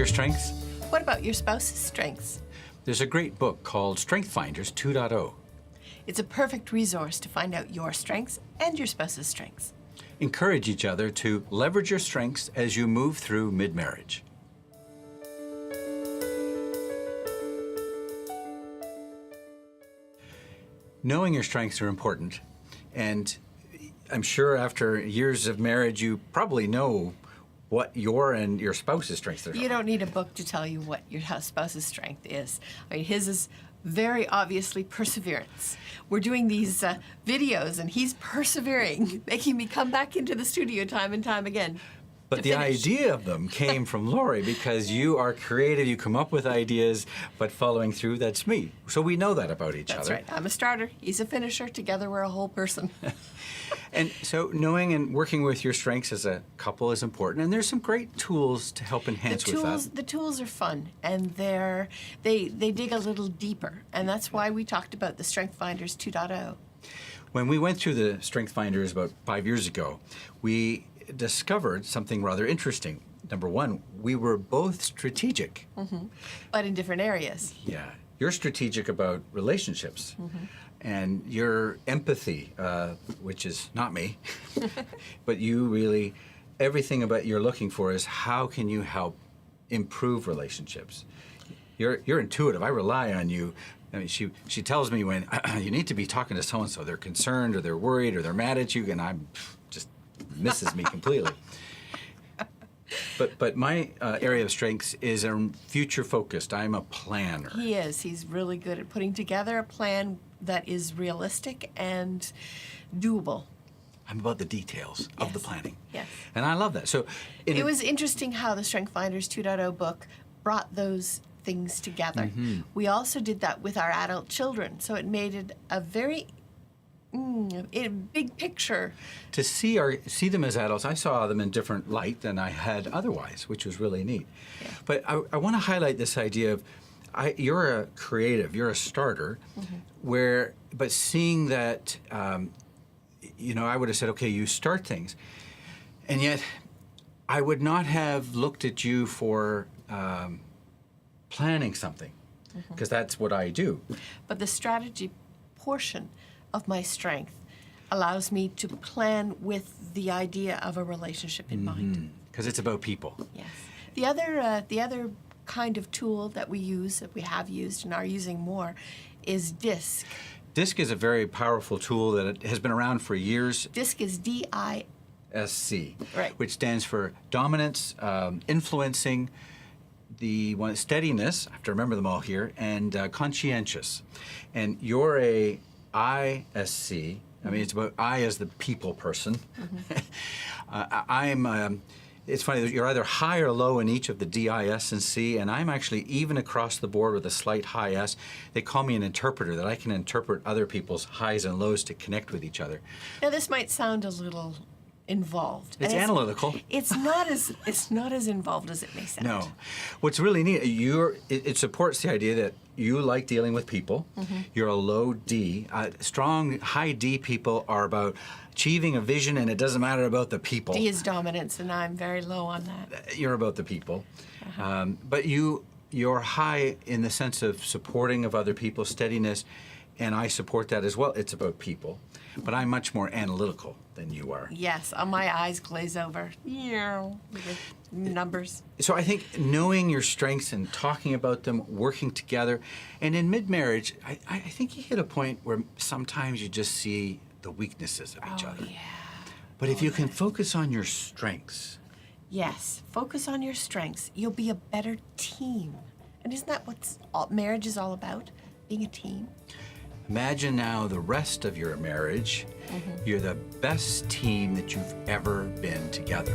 your strengths? What about your spouse's strengths? There's a great book called Strengths 2.0. It's a perfect resource to find out your strengths and your spouse's strengths. Encourage each other to leverage your strengths as you move through mid-marriage. Knowing your strengths are important, and I'm sure after years of marriage, you probably know what your and your spouse's strengths are. You don't need a book to tell you what your spouse's strength is. I mean, his is very obviously perseverance. We're doing these videos, and he's persevering, making me come back into the studio time and time again. But the idea of them came from Lori, because you are creative, you come up with ideas, but following through, that's me. So we know that about each other. That's right. I'm a starter. He's a finisher. Together we're a whole person. And so knowing and working with your strengths as a couple is important, and there's some great tools to help enhance with that. The tools are fun, and they dig a little deeper, and that's why we talked about the Strength Finders 2.0. When we went through the Strength Finders about 5 years ago, we discovered something rather interesting. Number one, we were both strategic. Mm-hmm. But in different areas. Yeah. You're strategic about relationships. Mm-hmm. And your empathy, which is not me, but you really, everything about you're looking for is how can you help improve relationships. You're intuitive. I rely on you. I mean, she tells me when you need to be talking to so-and-so. They're concerned or they're worried or they're mad at you, and I'm just misses me completely. But my area of strengths is future focused. I'm a planner. He is. He's really good at putting together a plan that is realistic and doable. I'm about the details of the planning. Yes. And I love that. So it was interesting how the Strength Finders 2.0 book brought those things together. Mm-hmm. We also did that with our adult children, so it made it a very big picture. To see them as adults, I saw them in different light than I had otherwise, which was really neat. Yeah. But I want to highlight this idea of you're a creative, you're a starter, mm-hmm. But seeing that, I would have said, okay, you start things. And yet, I would not have looked at you for planning something, because that's what I do. But the strategy portion of my strength allows me to plan with the idea of a relationship in mind. Because it's about people. Yes. The other kind of tool that we use, that we have used and are using more, is DISC. DISC is a very powerful tool that has been around for years. DISC is D-I-SC, right, which stands for dominance, influencing, steadiness, I have to remember them all here, and conscientious. And you're a ISC. I mean, it's about I as the people person. Mm-hmm. It's funny, you're either high or low in each of the D, I, S, and C, and I'm actually even across the board with a slight high S. They call me an interpreter, that I can interpret other people's highs and lows to connect with each other. Now, this might sound a little involved. It's analytical. It's not as involved as it may sound. No. What's really neat, it supports the idea that you like dealing with people. Mm-hmm. You're a low D. Strong, high D people are about achieving a vision, and it doesn't matter about the people. D is dominance, and I'm very low on that. You're about the people. But you're high in the sense of supporting of other people, steadiness, and I support that as well. It's about people. But I'm much more analytical than you are. Yes, my eyes glaze over. With numbers. So I think knowing your strengths and talking about them, working together, and in mid-marriage, I think you hit a point where sometimes you just see the weaknesses of each other. Yeah. But if you can focus on your strengths. Yes, focus on your strengths. You'll be a better team. And isn't that what marriage is all about? Being a team? Imagine now the rest of your marriage. Mm-hmm. You're the best team that you've ever been together.